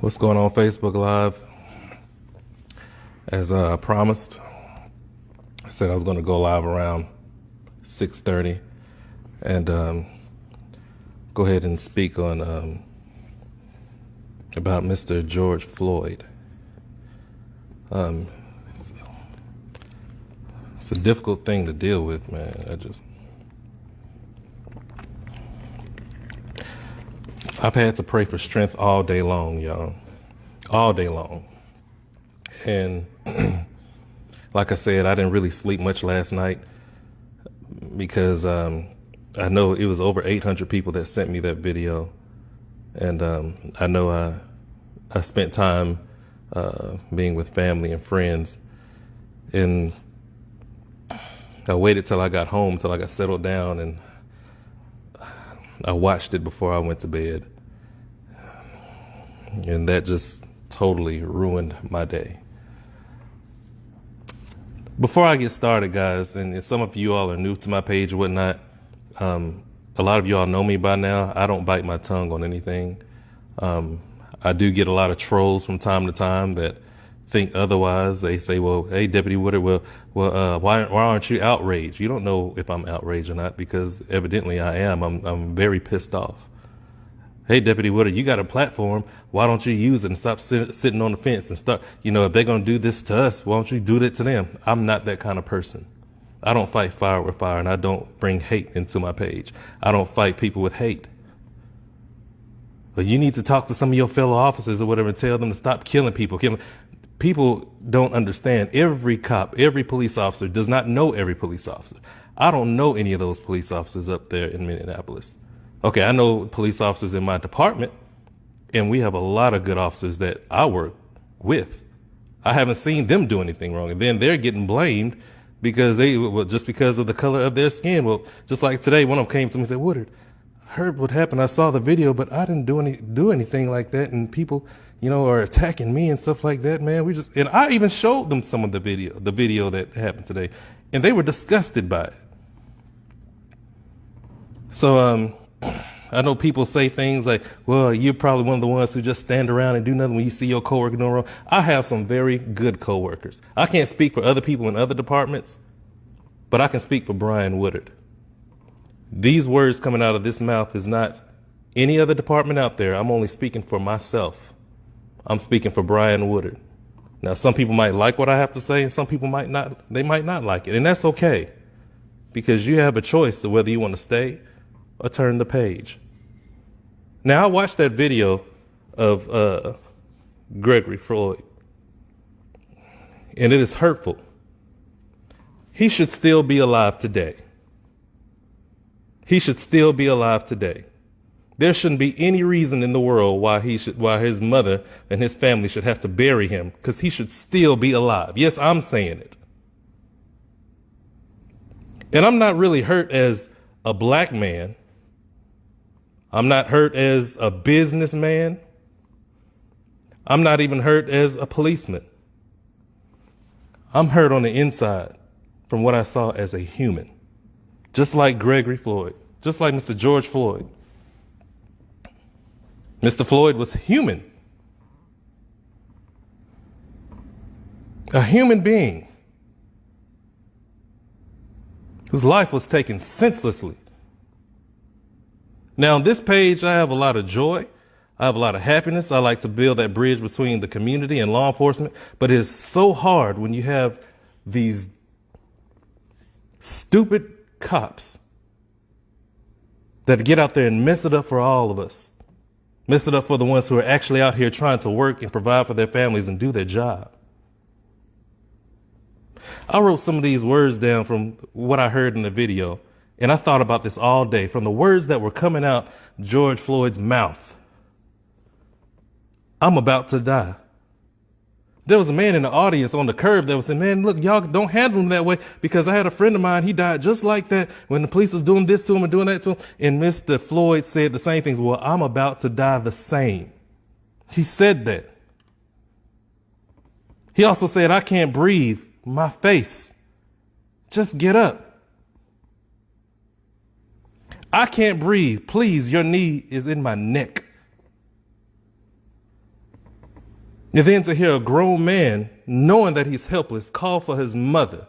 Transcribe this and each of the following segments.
What's going on Facebook Live? As I promised, I said I was going to go live around 6:30 and go ahead and speak on about Mr. George Floyd. It's a difficult thing to deal with, man. I've had to pray for strength all day long, y'all. All day long. And like I said, I didn't really sleep much last night because I know it was over 800 people that sent me that video. And I know I spent time being with family and friends. And I waited till I got home, till I got settled down, and I watched it before I went to bed. And that just totally ruined my day. Before I get started, guys, and some of you all are new to my page or whatnot, a lot of you all know me by now. I don't bite my tongue on anything. I do get a lot of trolls from time to time that think otherwise. They say, well, hey, Deputy Woodard, why aren't you outraged? You don't know if I'm outraged or not, because evidently I am. I'm very pissed off. Hey, Deputy Woodard, you got a platform. Why don't you use it and stop sitting on the fence and start, if they're going to do this to us, why don't you do that to them? I'm not that kind of person. I don't fight fire with fire, and I don't bring hate into my page. I don't fight people with hate. But you need to talk to some of your fellow officers or whatever and tell them to stop killing people. People don't understand. Every cop, every police officer does not know every police officer. I don't know any of those police officers up there in Minneapolis. Okay, I know police officers in my department, and we have a lot of good officers that I work with. I haven't seen them do anything wrong, and then they're getting blamed because just because of the color of their skin. Well, just like today, one of them came to me and said, Woodard, I heard what happened. I saw the video, but I didn't do anything like that, and people, are attacking me and stuff like that, man. And I even showed them some of the video that happened today, and they were disgusted by it. So, I know people say things like, well, you're probably one of the ones who just stand around and do nothing when you see your coworker doing wrong. I have some very good coworkers. I can't speak for other people in other departments, but I can speak for Brian Woodard. These words coming out of this mouth is not any other department out there. I'm only speaking for myself. I'm speaking for Brian Woodard. Now, some people might like what I have to say, and some people might not. They might not like it, and that's okay, because you have a choice to whether you want to stay or turn the page. Now, I watched that video of Gregory Floyd, and it is hurtful. He should still be alive today. He should still be alive today. There shouldn't be any reason in the world why his mother and his family should have to bury him, because he should still be alive. Yes, I'm saying it. And I'm not really hurt as a black man. I'm not hurt as a businessman. I'm not even hurt as a policeman. I'm hurt on the inside from what I saw as a human. Just like Gregory Floyd, just like Mr. George Floyd. Mr. Floyd was human. A human being whose life was taken senselessly. Now, on this page, I have a lot of joy. I have a lot of happiness. I like to build that bridge between the community and law enforcement. But it's so hard when you have these stupid cops that get out there and mess it up for all of us. Mess it up for the ones who are actually out here trying to work and provide for their families and do their job. I wrote some of these words down from what I heard in the video. And I thought about this all day, from the words that were coming out George Floyd's mouth. I'm about to die. There was a man in the audience on the curb that was saying, man, look, y'all don't handle him that way, because I had a friend of mine, he died just like that when the police was doing this to him and doing that to him. And Mr. Floyd said the same things. Well, I'm about to die the same. He said that. He also said, I can't breathe. My face. Just get up. I can't breathe. Please, your knee is in my neck. And then to hear a grown man, knowing that he's helpless, call for his mother.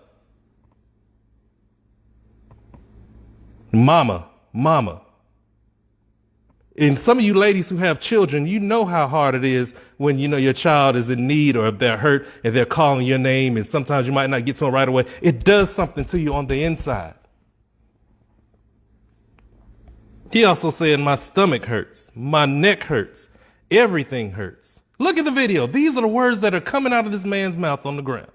Mama, mama. And some of you ladies who have children, you know how hard it is when you know your child is in need or if they're hurt and they're calling your name, and sometimes you might not get to them right away. It does something to you on the inside. He also said, my stomach hurts, my neck hurts, everything hurts. Look at the video. These are the words that are coming out of this man's mouth on the ground.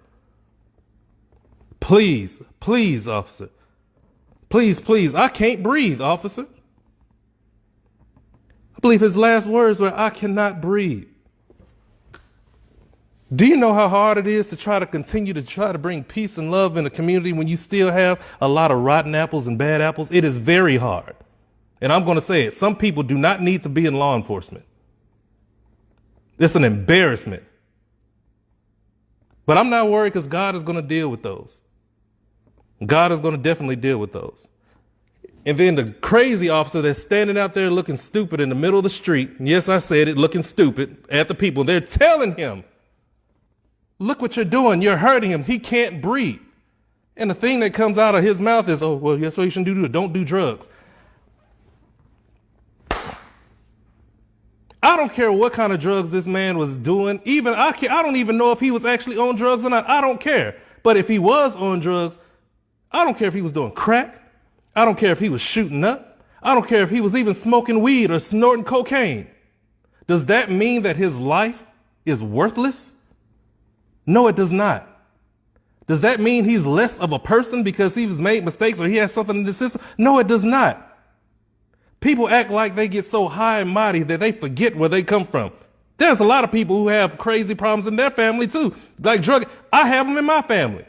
Please, please, officer. Please, please. I can't breathe, officer. I believe his last words were, I cannot breathe. Do you know how hard it is to try to bring peace and love in a community when you still have a lot of rotten apples and bad apples? It is very hard. And I'm going to say it. Some people do not need to be in law enforcement. It's an embarrassment. But I'm not worried because God is going to deal with those. God is going to definitely deal with those. And then the crazy officer that's standing out there looking stupid in the middle of the street. Yes, I said it, looking stupid at the people. They're telling him, look what you're doing. You're hurting him. He can't breathe. And the thing that comes out of his mouth is, oh, well, that's what you shouldn't do. Don't do drugs. I don't care what kind of drugs this man was doing. I don't even know if he was actually on drugs or not. I don't care. But if he was on drugs, I don't care if he was doing crack. I don't care if he was shooting up. I don't care if he was even smoking weed or snorting cocaine. Does that mean that his life is worthless? No, it does not. Does that mean he's less of a person because he's made mistakes or he has something in the system? No, it does not. People act like they get so high and mighty that they forget where they come from. There's a lot of people who have crazy problems in their family too, like drug. I have them in my family.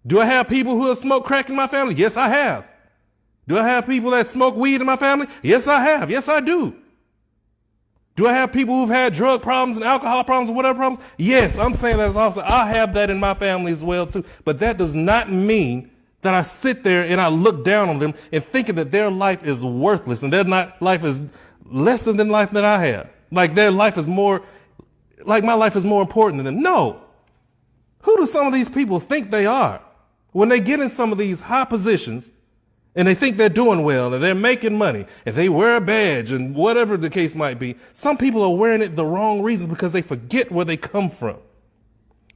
Do I have people who have smoked crack in my family? Yes, I have. Do I have people that smoke weed in my family? Yes, I have. Yes, I do. Do I have people who've had drug problems and alcohol problems or whatever problems? Yes, I'm saying that as also. I have that in my family as well too. But that does not mean that I sit there and I look down on them and thinking that their life is worthless and life is lesser than life that I have. Like their life is more, like my life is more important than them. No. Who do some of these people think they are? When they get in some of these high positions and they think they're doing well and they're making money and they wear a badge and whatever the case might be, some people are wearing it the wrong reasons because they forget where they come from.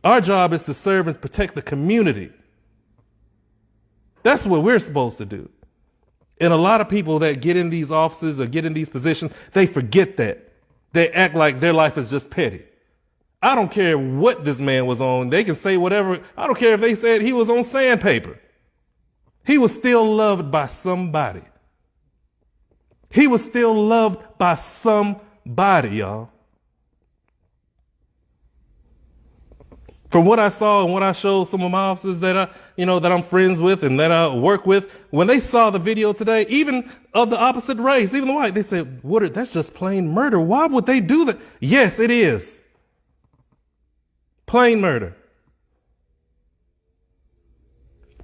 Our job is to serve and protect the community. That's what we're supposed to do. And a lot of people that get in these offices or get in these positions, they forget that. They act like their life is just petty. I don't care what this man was on. They can say whatever. I don't care if they said he was on sandpaper. He was still loved by somebody. He was still loved by somebody, y'all. From what I saw and what I showed some of my officers that I'm friends with and that I work with, when they saw the video today, even of the opposite race, even the white, they said, that's just plain murder. Why would they do that? Yes, it is. Plain murder.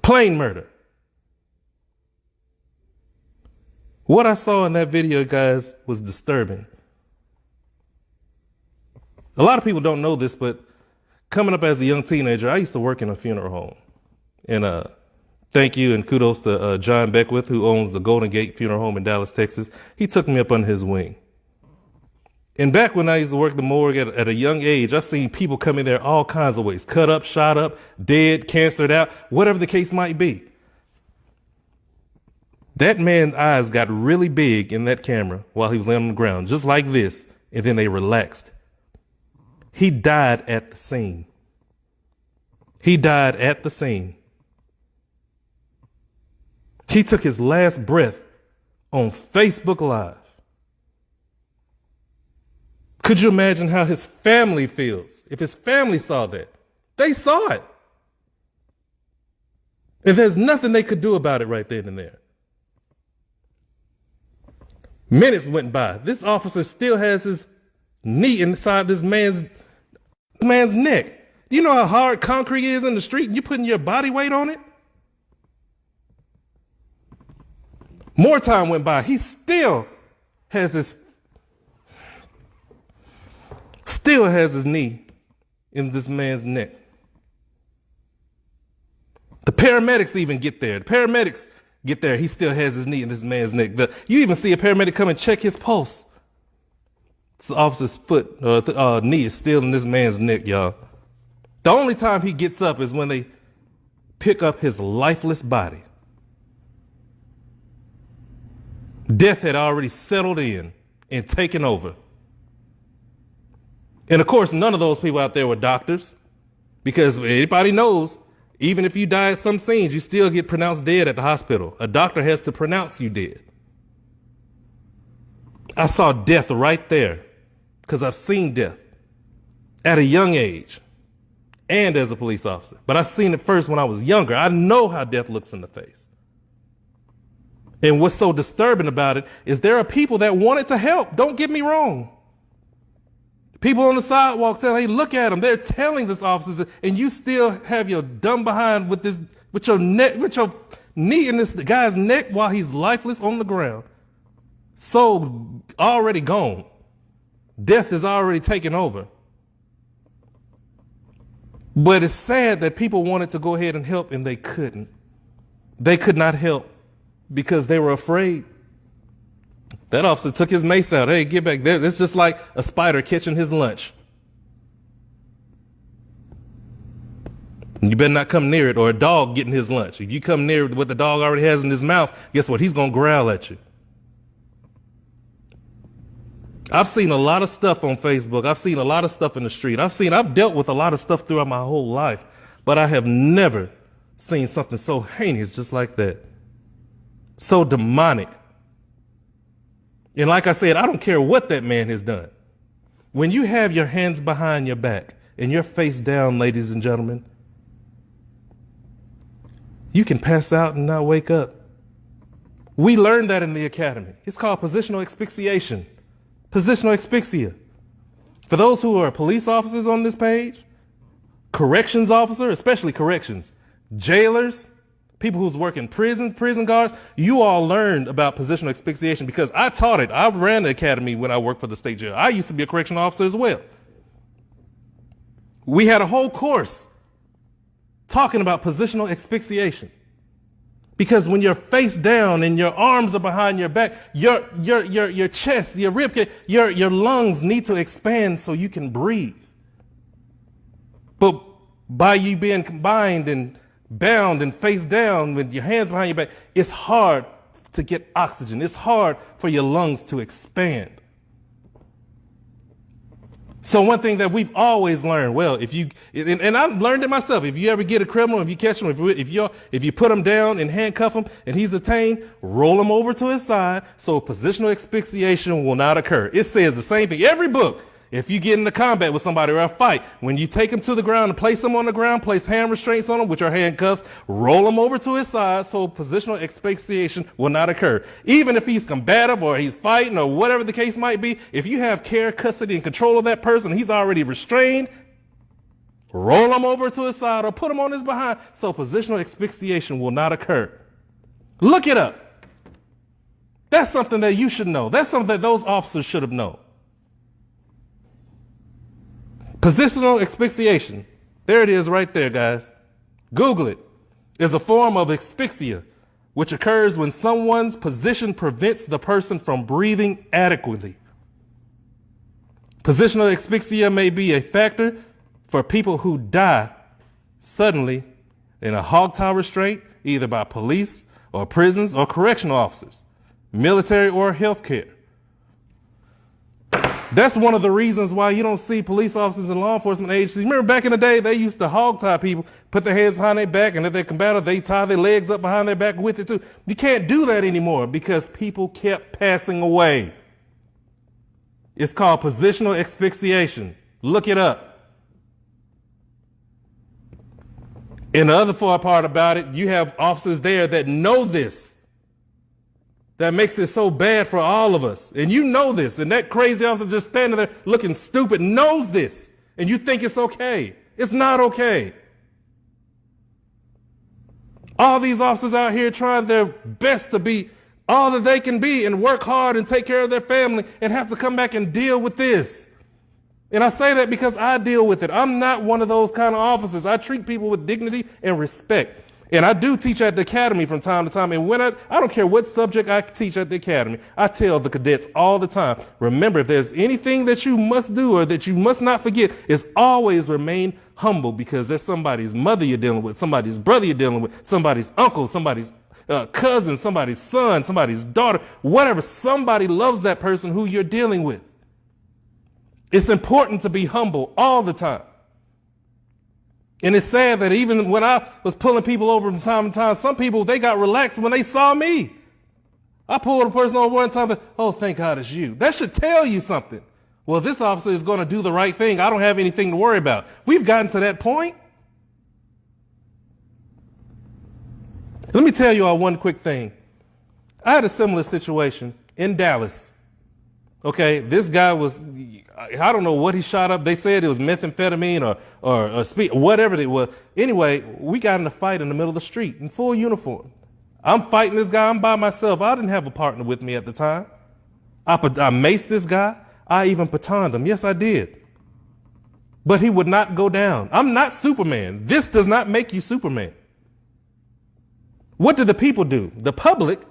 Plain murder. What I saw in that video, guys, was disturbing. A lot of people don't know this, but coming up as a young teenager, I used to work in a funeral home. And thank you and kudos to John Beckwith, who owns the Golden Gate Funeral Home in Dallas, Texas. He took me up under his wing. And back when I used to work the morgue at a young age, I've seen people come in there all kinds of ways, cut up, shot up, dead, cancered out, whatever the case might be. That man's eyes got really big in that camera while he was laying on the ground, just like this, and then they relaxed. He died at the scene. He died at the scene. He took his last breath on Facebook Live. Could you imagine how his family feels if his family saw that? They saw it. And there's nothing they could do about it right then and there. Minutes went by. This officer still has his knee inside this man's neck. Do you know how hard concrete is in the street? You're putting your body weight on it? More time went by. He still has his still has his knee in this man's neck. The paramedics even get there. The paramedics get there. He still has his knee in this man's neck. You even see a paramedic come and check his pulse. This officer's foot or knee is still in this man's neck, y'all. The only time he gets up is when they pick up his lifeless body. Death had already settled in and taken over. And of course, none of those people out there were doctors, because anybody knows, even if you die at some scenes, you still get pronounced dead at the hospital. A doctor has to pronounce you dead. I saw death right there, because I've seen death at a young age and as a police officer. But I've seen it first when I was younger. I know how death looks in the face. And what's so disturbing about it is there are people that wanted to help. Don't get me wrong. People on the sidewalk tell, hey, look at them. They're telling this officer, and you still have your dumb behind with your knee in this guy's neck while he's lifeless on the ground. So already gone. Death is already taken over. But it's sad that people wanted to go ahead and help and they couldn't. They could not help because they were afraid. That officer took his mace out. Hey, get back there. It's just like a spider catching his lunch. You better not come near it, or a dog getting his lunch. If you come near what the dog already has in his mouth, guess what? He's going to growl at you. I've seen a lot of stuff on Facebook. I've seen a lot of stuff in the street. I've dealt with a lot of stuff throughout my whole life, but I have never seen something so heinous just like that. So demonic. And like I said, I don't care what that man has done. When you have your hands behind your back and your face down, ladies and gentlemen, you can pass out and not wake up. We learned that in the academy. It's called positional asphyxiation. Positional asphyxia. For those who are police officers on this page, corrections officer, especially corrections, jailers, people who's working prisons, prison guards, you all learned about positional asphyxiation because I taught it. I ran the academy when I worked for the state jail. I used to be a correctional officer as well. We had a whole course talking about positional asphyxiation. Because when you're face down and your arms are behind your back, your chest, your rib cage, your lungs need to expand so you can breathe. But by you being combined and bound and face down with your hands behind your back, it's hard to get oxygen. It's hard for your lungs to expand. So one thing that we've always learned, well, and I've learned it myself, if you ever get a criminal, if you catch him, if you put him down and handcuff him and he's detained, roll him over to his side so positional asphyxiation will not occur. It says the same thing. Every book, if you get into combat with somebody or a fight, when you take him to the ground and place him on the ground, place hand restraints on him, which are handcuffs, roll him over to his side so positional asphyxiation will not occur. Even if he's combative or he's fighting or whatever the case might be, if you have care, custody, and control of that person, he's already restrained, roll him over to his side or put him on his behind so positional asphyxiation will not occur. Look it up. That's something that you should know. That's something that those officers should have known. Positional asphyxiation, there it is right there, guys. Google it. Is a form of asphyxia, which occurs when someone's position prevents the person from breathing adequately. Positional asphyxia may be a factor for people who die suddenly in a hogtie restraint, either by police or prisons or correctional officers, military or healthcare. That's one of the reasons why you don't see police officers and law enforcement agencies. Remember back in the day, they used to hog tie people, put their hands behind their back, and if they're combative, they tie their legs up behind their back with it too. You can't do that anymore because people kept passing away. It's called positional asphyxiation. Look it up. And the other part about it, you have officers there that know this. That makes it so bad for all of us. And you know this. And that crazy officer just standing there looking stupid knows this. And you think it's okay. It's not okay. All these officers out here trying their best to be all that they can be and work hard and take care of their family and have to come back and deal with this. And I say that because I deal with it. I'm not one of those kind of officers. I treat people with dignity and respect. And I do teach at the academy from time to time. And when I don't care what subject I teach at the academy, I tell the cadets all the time, remember, if there's anything that you must do or that you must not forget, is always remain humble, because there's somebody's mother you're dealing with, somebody's brother you're dealing with, somebody's uncle, somebody's cousin, somebody's son, somebody's daughter, whatever. Somebody loves that person who you're dealing with. It's important to be humble all the time. And it's sad that even when I was pulling people over from time to time, some people, they got relaxed when they saw me. I pulled a person over one time, oh, thank God it's you. That should tell you something. Well, this officer is going to do the right thing. I don't have anything to worry about. We've gotten to that point. Let me tell you all one quick thing. I had a similar situation in Dallas. Okay, this guy was, I don't know what he shot up. They said it was methamphetamine or speed, whatever it was. Anyway, we got in a fight in the middle of the street in full uniform. I'm fighting this guy. I'm by myself. I didn't have a partner with me at the time. I maced this guy. I even batoned him. Yes, I did. But he would not go down. I'm not Superman. This does not make you Superman. What did the people do? The public,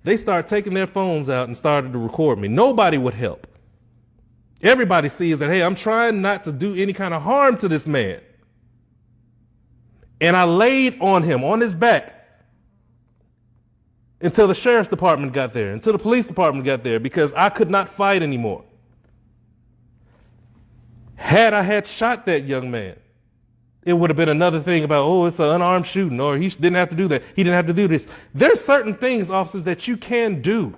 they started taking their phones out and started to record me. Nobody would help. Everybody sees that, hey, I'm trying not to do any kind of harm to this man. And I laid on him, on his back, until the sheriff's department got there, until the police department got there, because I could not fight anymore. Had I had shot that young man, it would have been another thing about, oh, it's an unarmed shooting, or he didn't have to do that. He didn't have to do this. There's certain things, officers, that you can do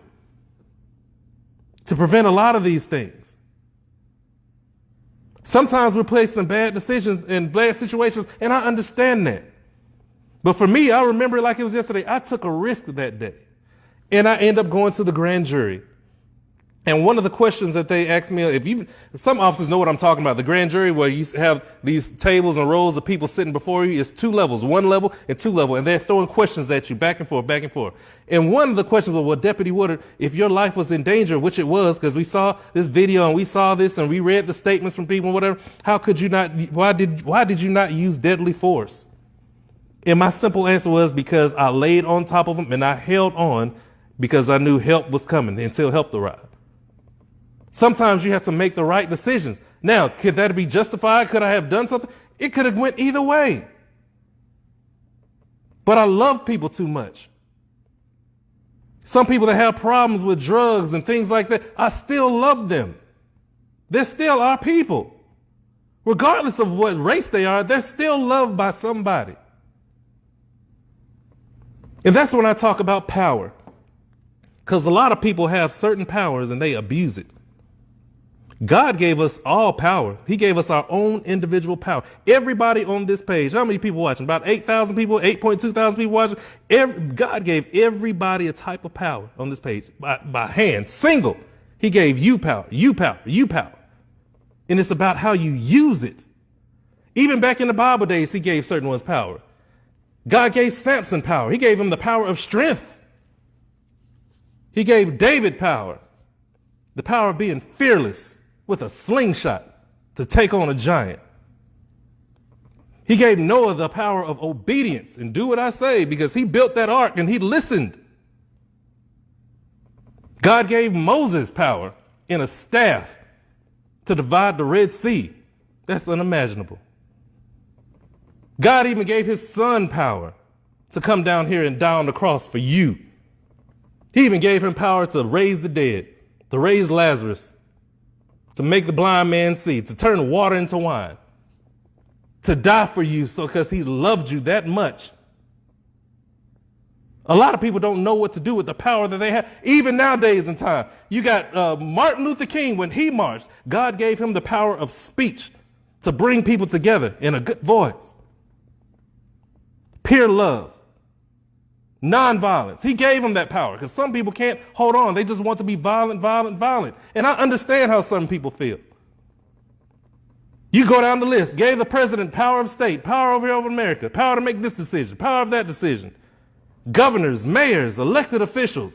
to prevent a lot of these things. Sometimes we're placed in bad decisions and bad situations, and I understand that. But for me, I remember it like it was yesterday. I took a risk that day, and I ended up going to the grand jury. And one of the questions that they asked me, some officers know what I'm talking about. The grand jury, where you have these tables and rows of people sitting before you, is 2 levels, 1 level and 2 level, and they're throwing questions at you back and forth, back and forth. And one of the questions was, well, Deputy Woodard, if your life was in danger, which it was, because we saw this video and we saw this and we read the statements from people and whatever, how could you not, why did you not use deadly force? And my simple answer was, because I laid on top of him and I held on, because I knew help was coming until help arrived. Sometimes you have to make the right decisions. Now, could that be justified? Could I have done something? It could have went either way. But I love people too much. Some people that have problems with drugs and things like that, I still love them. They're still our people. Regardless of what race they are, they're still loved by somebody. And that's when I talk about power. Because a lot of people have certain powers and they abuse it. God gave us all power. He gave us our own individual power. Everybody on this page, how many people watching? About 8,000 people, 8.2 thousand people watching. God gave everybody a type of power on this page by hand, single. He gave you power, you power, you power. And it's about how you use it. Even back in the Bible days, he gave certain ones power. God gave Samson power. He gave him the power of strength. He gave David power, the power of being fearless with a slingshot to take on a giant. He gave Noah the power of obedience and do what I say, because he built that ark and he listened. God gave Moses power in a staff to divide the Red Sea. That's unimaginable. God even gave his son power to come down here and die on the cross for you. He even gave him power to raise the dead, to raise Lazarus, to make the blind man see, to turn water into wine, to die for you, so because he loved you that much. A lot of people don't know what to do with the power that they have. Even nowadays in time, you got Martin Luther King. When he marched, God gave him the power of speech to bring people together in a good voice. Pure love. Nonviolence. He gave him that power, because some people can't hold on. They just want to be violent, violent, violent. And I understand how some people feel. You go down the list. Gave the president power of state, power over America, power to make this decision, power of that decision. Governors, mayors, elected officials.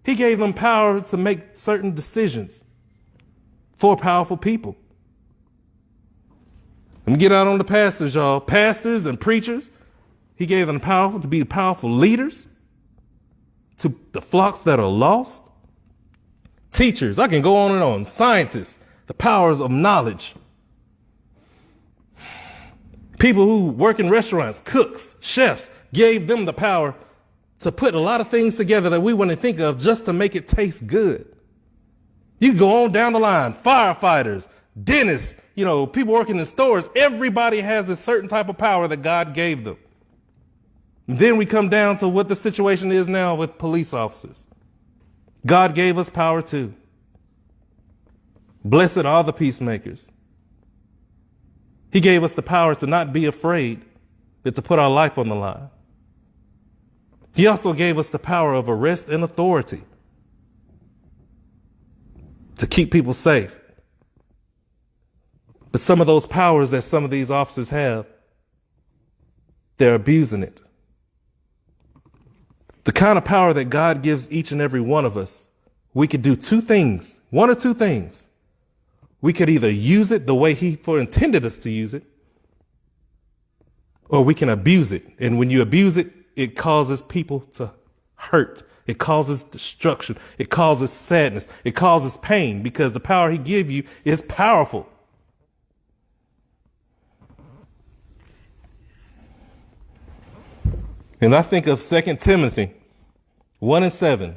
He gave them power to make certain decisions for powerful people. Let me get out on the pastors, y'all. Pastors and preachers. He gave them power to be powerful leaders to the flocks that are lost. Teachers, I can go on and on. Scientists, the powers of knowledge. People who work in restaurants, cooks, chefs, gave them the power to put a lot of things together that we wouldn't think of just to make it taste good. You can go on down the line. Firefighters, dentists, people working in stores. Everybody has a certain type of power that God gave them. And then we come down to what the situation is now with police officers. God gave us power too. Blessed are the peacemakers. He gave us the power to not be afraid, but to put our life on the line. He also gave us the power of arrest and authority to keep people safe. But some of those powers that some of these officers have, they're abusing it. The kind of power that God gives each and every one of us, we could do two things, one or two things. We could either use it the way He intended us to use it, or we can abuse it. And when you abuse it, it causes people to hurt. It causes destruction. It causes sadness. It causes pain, because the power He gives you is powerful. And I think of 2 Timothy 1:7.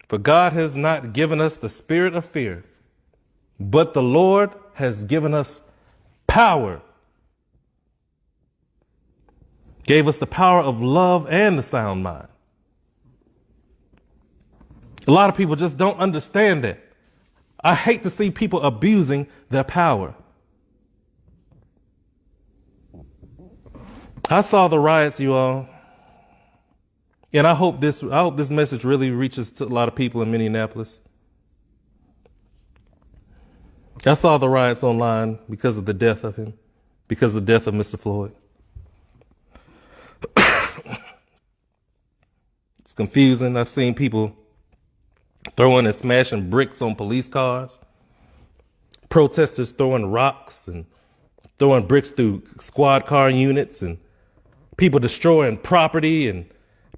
For God has not given us the spirit of fear, but the Lord has given us power. Gave us the power of love and the sound mind. A lot of people just don't understand that. I hate to see people abusing their power. I saw the riots, you all, and I hope this message really reaches to a lot of people in Minneapolis. I saw the riots online because of the death of him, because of the death of Mr. Floyd. It's confusing. I've seen people throwing and smashing bricks on police cars, protesters throwing rocks and throwing bricks through squad car units, and people destroying property, and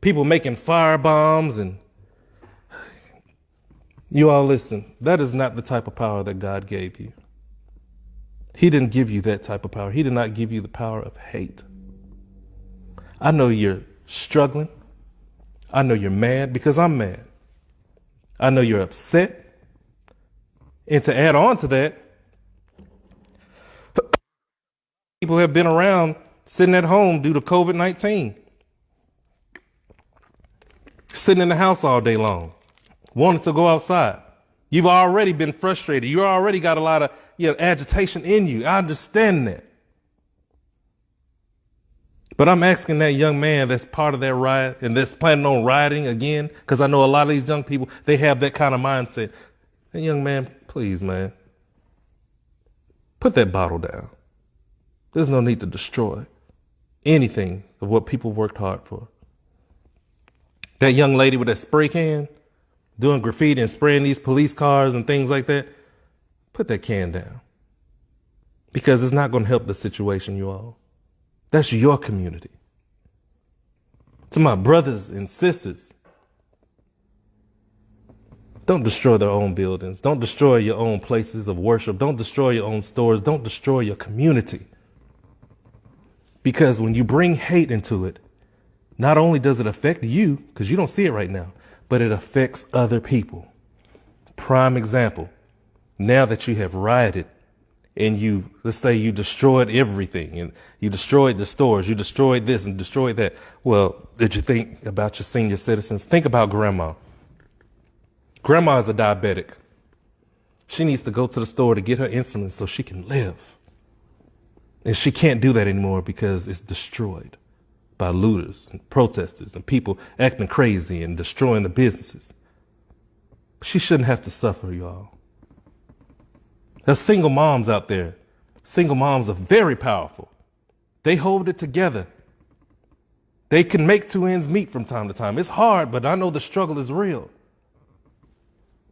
people making fire bombs. And you all listen, that is not the type of power that God gave you. He didn't give you that type of power. He did not give you the power of hate. I know you're struggling. I know you're mad, because I'm mad. I know you're upset. And to add on to that, people have been around sitting at home due to COVID-19. Sitting in the house all day long, wanting to go outside. You've already been frustrated. You already got a lot of agitation in you. I understand that. But I'm asking that young man that's part of that riot and that's planning on rioting again, because I know a lot of these young people, they have that kind of mindset. Hey, young man, please, man, put that bottle down. There's no need to destroy anything of what people worked hard for. That young lady with that spray can doing graffiti and spraying these police cars and things like that, put that can down, because it's not going to help the situation, you all. That's your community. To my brothers and sisters, don't destroy their own buildings. Don't destroy your own places of worship. Don't destroy your own stores. Don't destroy your community. Because when you bring hate into it, not only does it affect you, because you don't see it right now, but it affects other people. Prime example, now that you have rioted and let's say you destroyed everything, and you destroyed the stores, you destroyed this and destroyed that. Well, did you think about your senior citizens? Think about grandma. Grandma is a diabetic. She needs to go to the store to get her insulin so she can live. And she can't do that anymore because it's destroyed by looters and protesters and people acting crazy and destroying the businesses. She shouldn't have to suffer, y'all. There's single moms out there. Single moms are very powerful. They hold it together. They can make two ends meet from time to time. It's hard, but I know the struggle is real.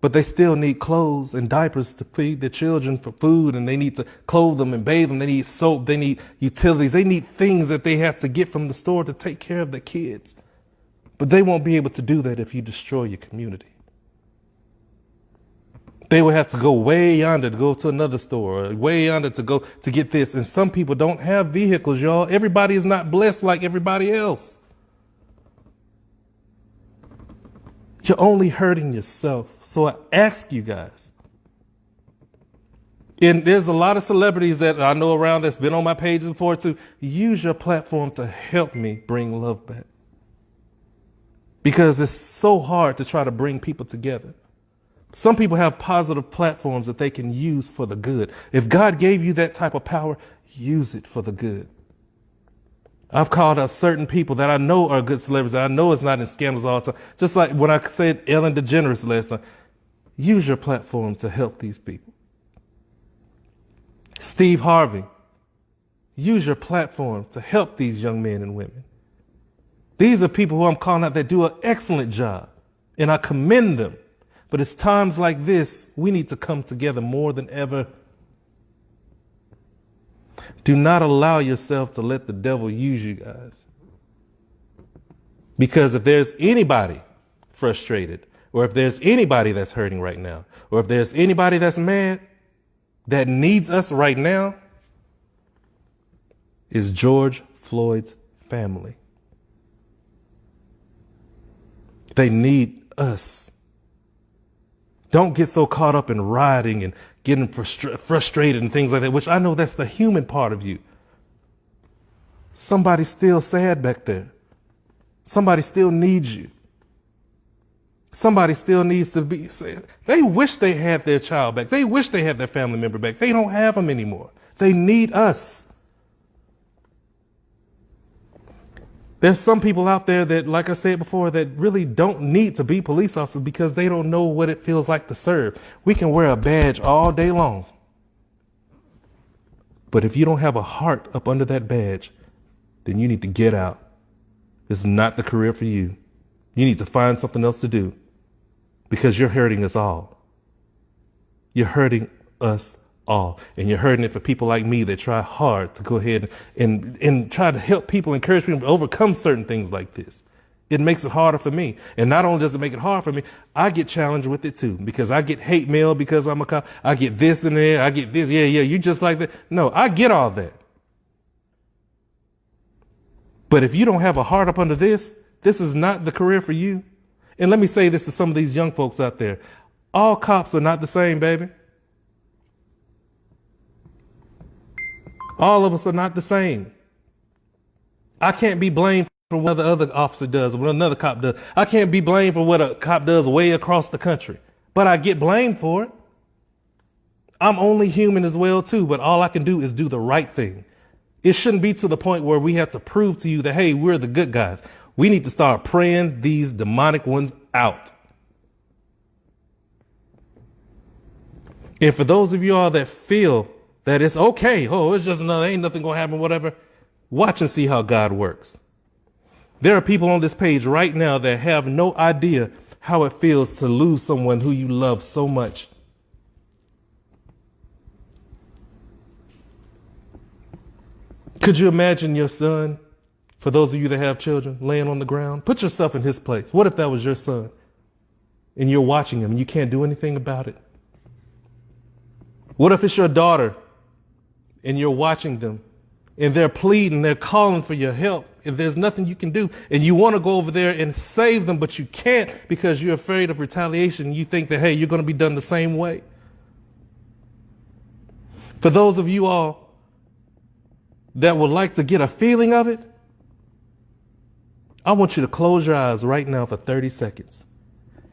But they still need clothes and diapers to feed their children, for food, and they need to clothe them and bathe them. They need soap. They need utilities. They need things that they have to get from the store to take care of their kids. But they won't be able to do that if you destroy your community. They will have to go way yonder to go to another store, or way yonder to go to get this. And some people don't have vehicles, y'all. Everybody is not blessed like everybody else. You're only hurting yourself. So I ask you guys, and there's a lot of celebrities that I know around that's been on my page before too, use your platform to help me bring love back. Because it's so hard to try to bring people together. Some people have positive platforms that they can use for the good. If God gave you that type of power, use it for the good. I've called out certain people that I know are good celebrities. I know it's not in scandals all the time. Just like when I said Ellen DeGeneres last time, use your platform to help these people. Steve Harvey, use your platform to help these young men and women. These are people who I'm calling out that do an excellent job, and I commend them. But it's times like this, we need to come together more than ever. Do not allow yourself to let the devil use you guys. Because if there's anybody frustrated, or if there's anybody that's hurting right now, or if there's anybody that's mad that needs us right now, is George Floyd's family. They need us. Don't get so caught up in rioting and getting frustrated and things like that, which I know that's the human part of you. Somebody's still sad back there. Somebody still needs you. Somebody still needs to be sad. They wish they had their child back. They wish they had their family member back. They don't have them anymore. They need us. There's some people out there that, like I said before, that really don't need to be police officers because they don't know what it feels like to serve. We can wear a badge all day long. But if you don't have a heart up under that badge, then you need to get out. This is not the career for you. You need to find something else to do because you're hurting us all. You're hurting us all. And you're hurting it for people like me that try hard to go ahead and try to help people, encourage people to overcome certain things like this. It makes it harder for me. And not only does it make it hard for me, I get challenged with it too, because I get hate mail because I'm a cop. I get this in there. I get this. Yeah, you just like that. No, I get all that. But if you don't have a heart up under this, this is not the career for you. And let me say this to some of these young folks out there. All cops are not the same, baby. All of us are not the same. I can't be blamed for what the other officer does or what another cop does. I can't be blamed for what a cop does way across the country, but I get blamed for it. I'm only human as well too, but all I can do is do the right thing. It shouldn't be to the point where we have to prove to you that, hey, we're the good guys. We need to start praying these demonic ones out. And for those of you all that feel that it's okay, it's just another, ain't nothing gonna happen, whatever, watch and see how God works. There are people on this page right now that have no idea how it feels to lose someone who you love so much. Could you imagine your son, for those of you that have children, laying on the ground? Put yourself in his place. What if that was your son and you're watching him and you can't do anything about it? What if it's your daughter and you're watching them and they're pleading, they're calling for your help, if there's nothing you can do and you want to go over there and save them, but you can't because you're afraid of retaliation. You think that, hey, you're going to be done the same way. For those of you all that would like to get a feeling of it, I want you to close your eyes right now for 30 seconds.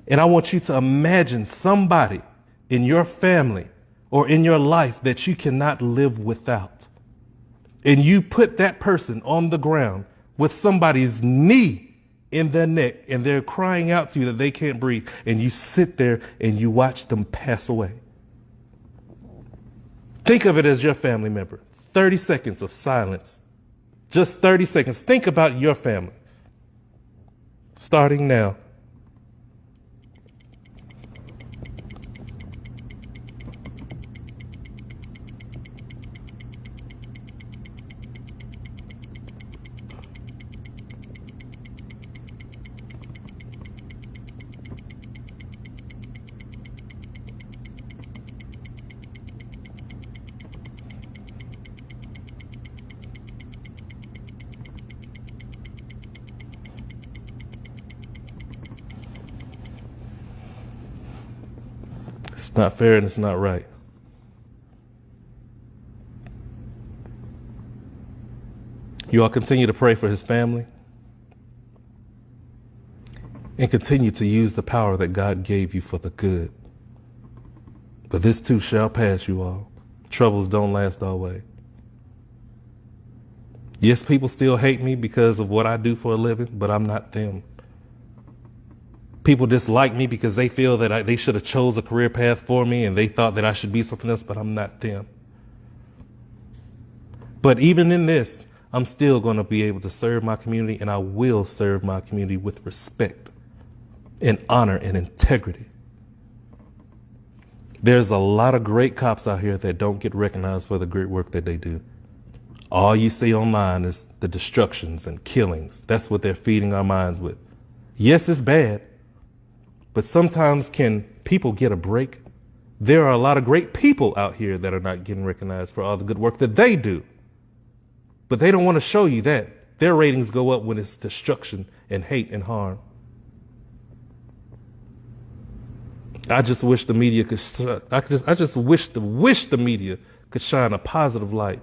And I want you to imagine somebody in your family or in your life that you cannot live without. And you put that person on the ground with somebody's knee in their neck and they're crying out to you that they can't breathe. And you sit there and you watch them pass away. Think of it as your family member. 30 seconds of silence. Just 30 seconds. Think about your family. Starting now. It's not fair and it's not right. You all continue to pray for his family and continue to use the power that God gave you for the good. But this too shall pass, you all. Troubles don't last always. Yes, people still hate me because of what I do for a living, but I'm not them. People dislike me because they feel that they should have chose a career path for me and they thought that I should be something else, but I'm not them. But even in this, I'm still going to be able to serve my community, and I will serve my community with respect and honor and integrity. There's a lot of great cops out here that don't get recognized for the great work that they do. All you see online is the destructions and killings. That's what they're feeding our minds with. Yes, it's bad, but sometimes can people get a break? There are a lot of great people out here that are not getting recognized for all the good work that they do. But they don't want to show you that. Their ratings go up when it's destruction and hate and harm. I just wish the media could. I just wish the media could shine a positive light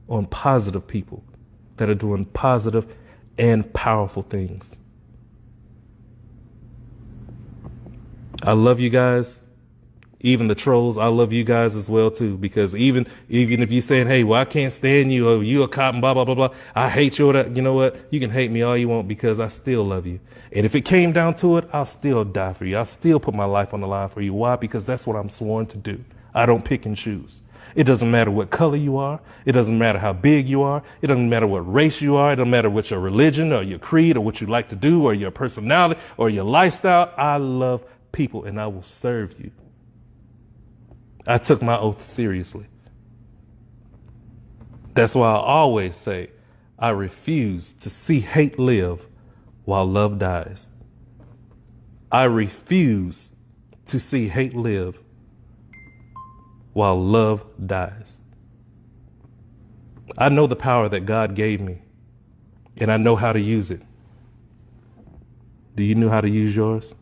on positive people that are doing positive and powerful things. I love you guys. Even the trolls, I love you guys as well too, because even if you're saying, hey, well, I can't stand you, or you a cop and blah, blah, blah, blah, I hate you, or that, you know what? You can hate me all you want because I still love you. And if it came down to it, I'll still die for you. I'll still put my life on the line for you. Why? Because that's what I'm sworn to do. I don't pick and choose. It doesn't matter what color you are. It doesn't matter how big you are. It doesn't matter what race you are. It doesn't matter what your religion or your creed or what you like to do or your personality or your lifestyle. I love people and I will serve you. I took my oath seriously. That's why I always say I refuse to see hate live while love dies. I refuse to see hate live while love dies. I know the power that God gave me, and I know how to use it. Do you know how to use yours?